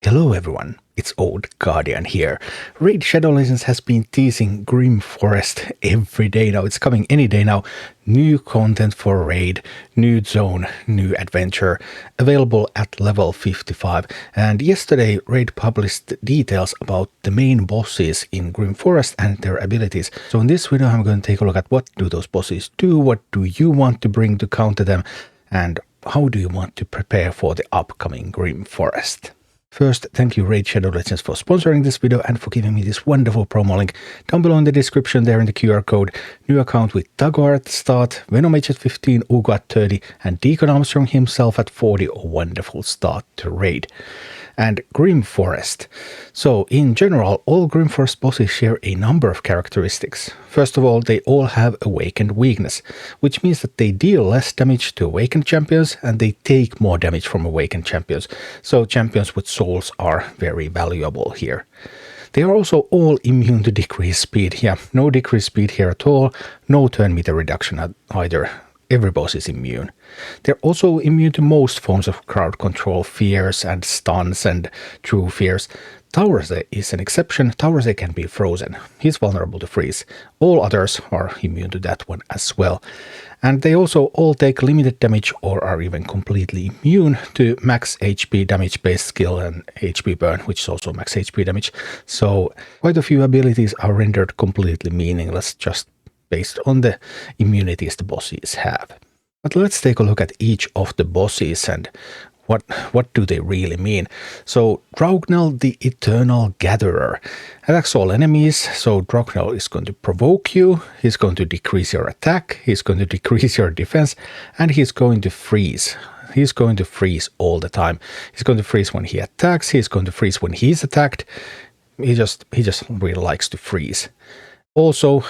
Hello everyone, it's Old Guardian here. Raid Shadow Legends has been teasing Grim Forest every day now. It's coming any day now. New content for Raid, new zone, new adventure, available at level 55. And yesterday Raid published details about the main bosses in Grim Forest and their abilities. So in this video I'm going to take a look at what do those bosses do, what do you want to bring to counter them, and how do you want to prepare for the upcoming Grim Forest. First, thank you Raid Shadow Legends for sponsoring this video and for giving me this wonderful promo link down below in the description there in the QR code. New account with Tagoar at the start, Venomage at 15, Uugo at 30 and Deacon Armstrong himself at 40. A wonderful start to Raid. And Grim Forest. So in general, all Grim Forest bosses share a number of characteristics. First of all, they all have awakened weakness, which means that they deal less damage to awakened champions and they take more damage from awakened champions. So champions with souls are very valuable here. They are also all immune to decreased speed. Yeah, no decreased speed here at all, no turn meter reduction either. Every boss is immune. They're also immune to most forms of crowd control, fears and stuns and true fears. Tauraze is an exception. Tauraze can be frozen. He's vulnerable to freeze. All others are immune to that one as well. And they also all take limited damage or are even completely immune to max HP damage based skill and HP burn, which is also max HP damage. So quite a few abilities are rendered completely meaningless just based on the immunities the bosses have. But let's take a look at each of the bosses and what do they really mean. So Draugnell the Eternal Gatherer attacks all enemies. So Draugnell is going to provoke you, he's going to decrease your attack, he's going to decrease your defense, and he's going to freeze. He's going to freeze all the time. He's going to freeze when he attacks, he's going to freeze when he's attacked. He just really likes to freeze. Also,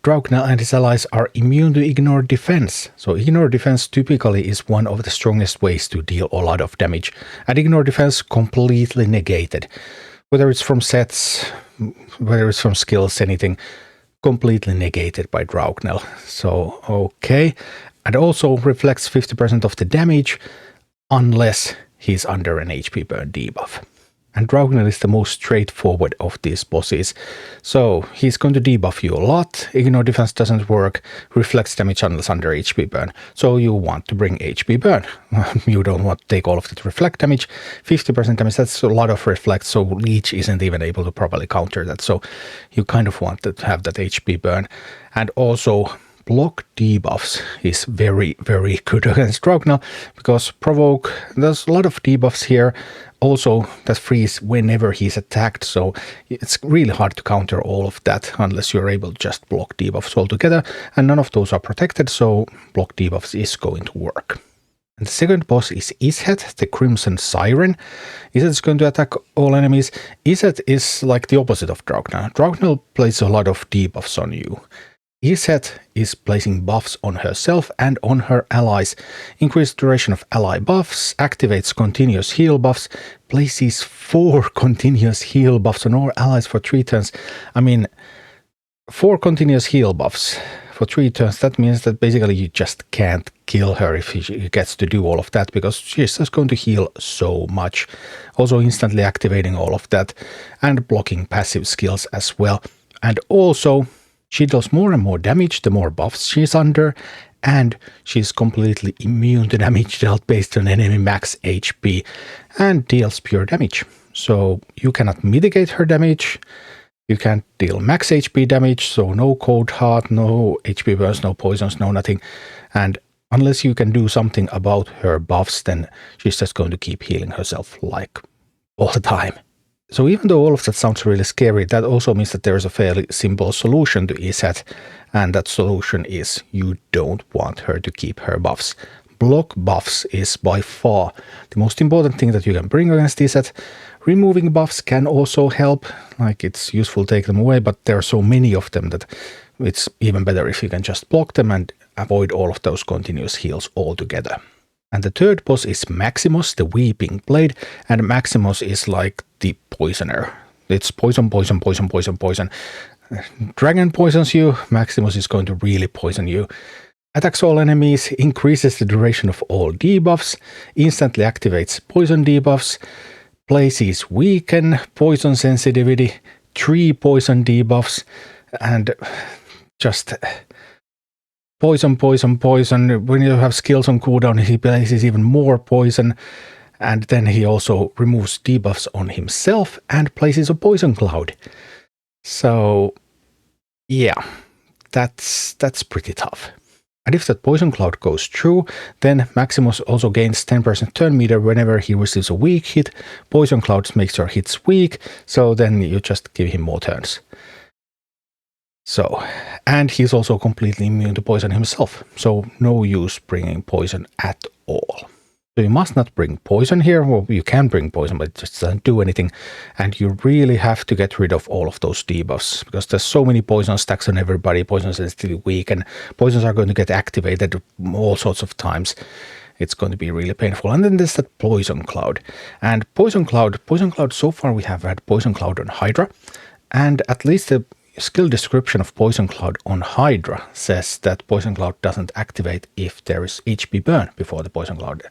Draugnell and his allies are immune to ignore defense. So ignore defense typically is one of the strongest ways to deal a lot of damage. And ignore defense completely negated. Whether it's from sets, whether it's from skills, anything, completely negated by Draugnell. So okay. And also reflects 50% of the damage unless he's under an HP burn debuff. And Draugnell is the most straightforward of these bosses. So he's going to debuff you a lot, ignore defense doesn't work, reflects damage unless under HP burn. So you want to bring HP burn. You don't want to take all of that reflect damage. 50% damage, that's a lot of reflect, so Leech isn't even able to properly counter that. So you kind of want to have that HP burn. And also block debuffs is very, very good against Draugnell because provoke, there's a lot of debuffs here. Also that freeze whenever he's attacked, so it's really hard to counter all of that unless you're able to just block debuffs altogether, and none of those are protected, so block debuffs is going to work. And the second boss is Isbeth, the Crimson Siren. Isbeth is going to attack all enemies. Isbeth is like the opposite of Draugnell. Draugnell places a lot of debuffs on you. Isbeth is placing buffs on herself and on her allies, increased duration of ally buffs, activates continuous heal buffs, places 4 continuous heal buffs on all allies for 3 turns. I mean, 4 continuous heal buffs for 3 turns, that means that basically you just can't kill her if she gets to do all of that, because she's just going to heal so much. Also instantly activating all of that and blocking passive skills as well. And also she does more and more damage the more buffs she's under, and she's completely immune to damage dealt based on enemy max HP and deals pure damage. So you cannot mitigate her damage, you can't deal max HP damage, so no cold heart, no HP burns, no poisons, no nothing. And unless you can do something about her buffs, then she's just going to keep healing herself like all the time. So even though all of that sounds really scary, that also means that there is a fairly simple solution to Isbeth, and that solution is you don't want her to keep her buffs. Block buffs is by far the most important thing that you can bring against Isbeth. Removing buffs can also help, like it's useful to take them away, but there are so many of them that it's even better if you can just block them and avoid all of those continuous heals altogether. And the third boss is Maximoz, the Weeping Blade, and Maximoz is like the poisoner. It's poison, poison, poison, poison, poison. Dragon poisons you, Maximoz is going to really poison you. Attacks all enemies, increases the duration of all debuffs, instantly activates poison debuffs, Places weaken, poison sensitivity, 3 poison debuffs, and just poison. When you have skills on cooldown, he places even more poison, and then he also removes debuffs on himself and places a poison cloud. So yeah, that's pretty tough. And if that poison cloud goes through, then Maximoz also gains 10% turn meter whenever he receives a weak hit. Poison clouds makes your hits weak, so then you just give him more turns. So, and he's also completely immune to poison himself, so no use bringing poison at all. So you must not bring poison here. Well, you can bring poison, but it just doesn't do anything. And you really have to get rid of all of those debuffs, because there's so many poison stacks on everybody. Poisons are still weak, and poisons are going to get activated all sorts of times. It's going to be really painful. And then there's that poison cloud. And poison cloud, so far we have had poison cloud on Hydra. And at least the skill description of Poison Cloud on Hydra says that Poison Cloud doesn't activate if there is HP burn before the Poison Cloud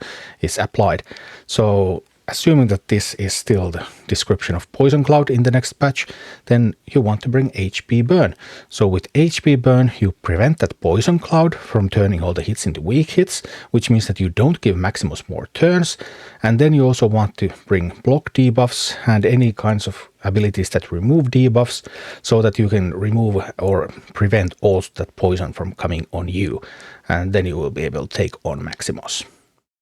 is applied. So assuming that this is still the description of Poison Cloud in the next patch, then you want to bring HP burn. So with HP burn, you prevent that Poison Cloud from turning all the hits into weak hits, which means that you don't give Maximoz more turns. And then you also want to bring block debuffs and any kinds of abilities that remove debuffs, so that you can remove or prevent all that poison from coming on you. And then you will be able to take on Maximoz.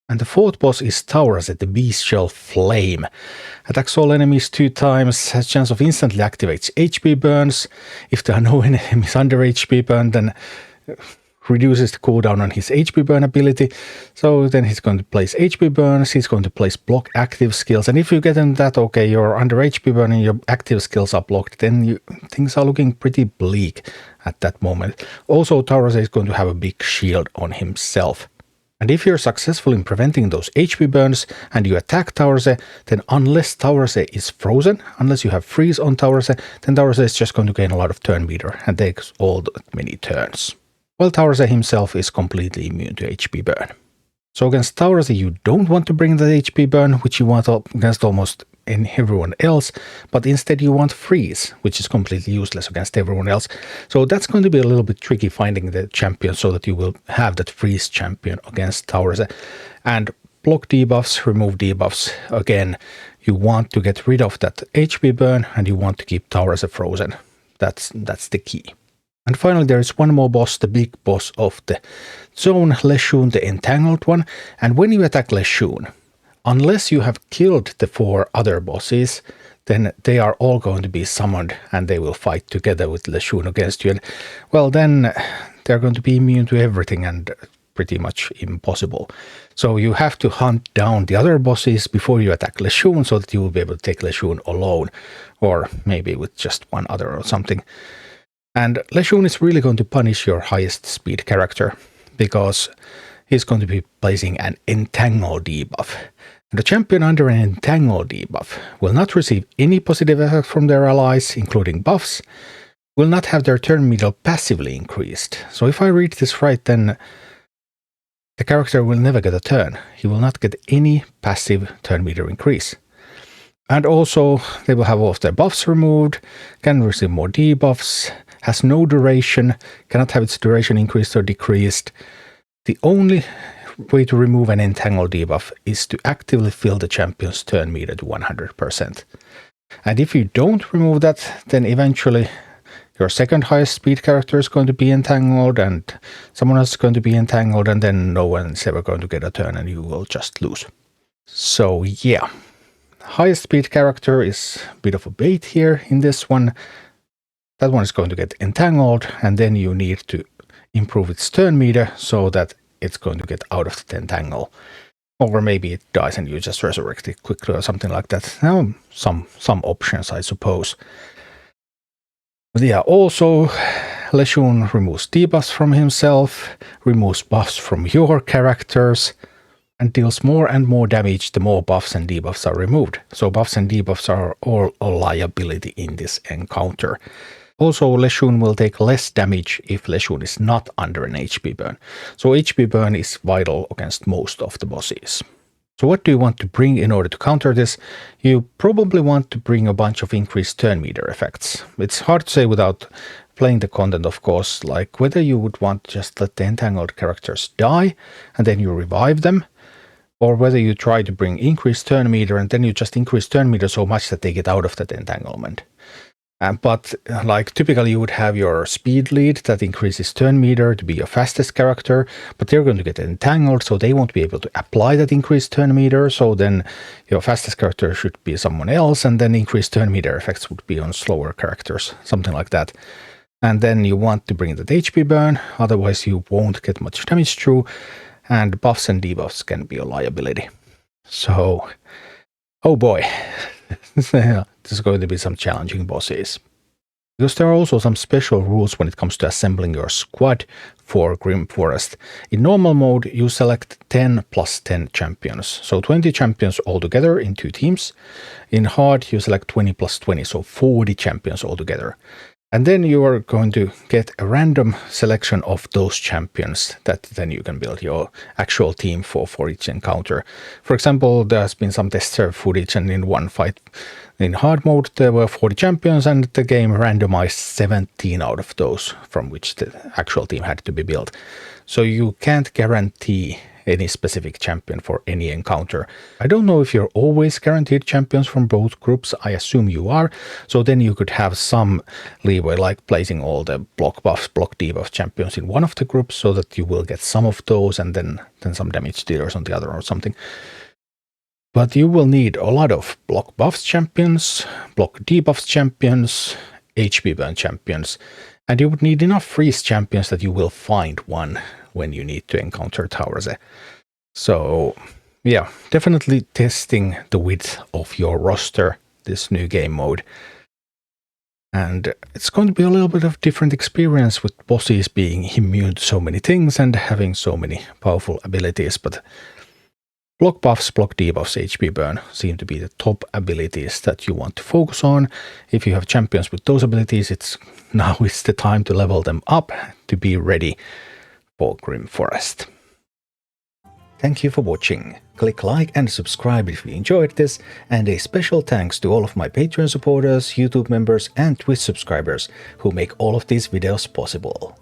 And the fourth boss is Tauraze, the Bestial Flame. Attacks all enemies 2 times, has chance of instantly activates HP burns. If there are no enemies under HP burn, then reduces the cooldown on his HP burn ability. So then he's going to place HP burns, he's going to place block active skills. And if you get in that, okay, you're under HP burn and your active skills are blocked, then things are looking pretty bleak at that moment. Also, Tauraze is going to have a big shield on himself. And if you're successful in preventing those HP burns and you attack Tauraze, then unless Tauraze is frozen, unless you have freeze on Tauraze, then Tauraze is just going to gain a lot of turn meter and takes all that many turns. While Tauraze himself is completely immune to HP burn. So against Tauraze you don't want to bring the HP burn, which you want against almost everyone else, but instead you want freeze, which is completely useless against everyone else. So that's going to be a little bit tricky finding the champion so that you will have that freeze champion against Tauraze. And block debuffs, remove debuffs. Again, you want to get rid of that HP burn and you want to keep Tauraze frozen. That's the key. And finally, there is one more boss, the big boss of the zone, Leshun the Entangled One. And when you attack Leshun, unless you have killed the 4 other bosses, then they are all going to be summoned and they will fight together with Leshun against you. And well, then they're going to be immune to everything and pretty much impossible. So you have to hunt down the other bosses before you attack Leshun so that you will be able to take Leshun alone, or maybe with just one other or something. And Leshun is really going to punish your highest speed character, because he's going to be placing an Entangle debuff. And the champion under an Entangle debuff will not receive any positive effect from their allies, including buffs, will not have their turn meter passively increased. So if I read this right, then the character will never get a turn. He will not get any passive turn meter increase. And also, they will have all of their buffs removed, can receive more debuffs, has no duration, cannot have its duration increased or decreased. The only way to remove an Entangle debuff is to actively fill the champion's turn meter to 100%. And if you don't remove that, then eventually your second highest speed character is going to be entangled and someone else is going to be entangled, and then no one's ever going to get a turn and you will just lose. So yeah, highest speed character is a bit of a bait here in this one. That one is going to get entangled, and then you need to improve its turn meter so that it's going to get out of the entangle. Or maybe it dies and you just resurrect it quickly or something like that. Now, some options, I suppose. But yeah, also Leshun removes debuffs from himself, removes buffs from your characters, and deals more and more damage the more buffs and debuffs are removed. So buffs and debuffs are all a liability in this encounter. Also, Leshun will take less damage if Leshun is not under an HP burn. So HP burn is vital against most of the bosses. So what do you want to bring in order to counter this? You probably want to bring a bunch of increased turn meter effects. It's hard to say without playing the content, of course, like whether you would want to just let the entangled characters die and then you revive them, or whether you try to bring increased turn meter and then you just increase turn meter so much that they get out of that entanglement. But like typically you would have your speed lead that increases turn meter to be your fastest character, but they're going to get entangled, so they won't be able to apply that increased turn meter. So then your fastest character should be someone else, and then increased turn meter effects would be on slower characters, something like that. And then you want to bring that HP burn, otherwise you won't get much damage through, and buffs and debuffs can be a liability. So, oh boy. There's going to be some challenging bosses. Because there are also some special rules when it comes to assembling your squad for Grim Forest. In normal mode, you select 10 plus 10 champions. So 20 champions altogether in 2 teams. In hard, you select 20 plus 20, so 40 champions altogether. And then you are going to get a random selection of those champions that then you can build your actual team for each encounter. For example, there has been some test serve footage, and in one fight in hard mode there were 40 champions, and the game randomized 17 out of those from which the actual team had to be built. So you can't guarantee any specific champion for any encounter. I don't know if you're always guaranteed champions from both groups. I assume you are. So then you could have some leeway, like placing all the block buffs, block debuff champions in one of the groups so that you will get some of those and then some damage dealers on the other or something. But you will need a lot of block buffs champions, block debuffs champions, HP burn champions, and you would need enough freeze champions that you will find one when you need to encounter Tauraze. So yeah, definitely testing the width of your roster, this new game mode. And it's going to be a little bit of different experience with bosses being immune to so many things and having so many powerful abilities, but block buffs, block debuffs, HP burn seem to be the top abilities that you want to focus on. If you have champions with those abilities, now is the time to level them up to be ready for Grim Forest. Thank you for watching. Click like and subscribe if you enjoyed this, and a special thanks to all of my Patreon supporters, YouTube members and Twitch subscribers who make all of these videos possible.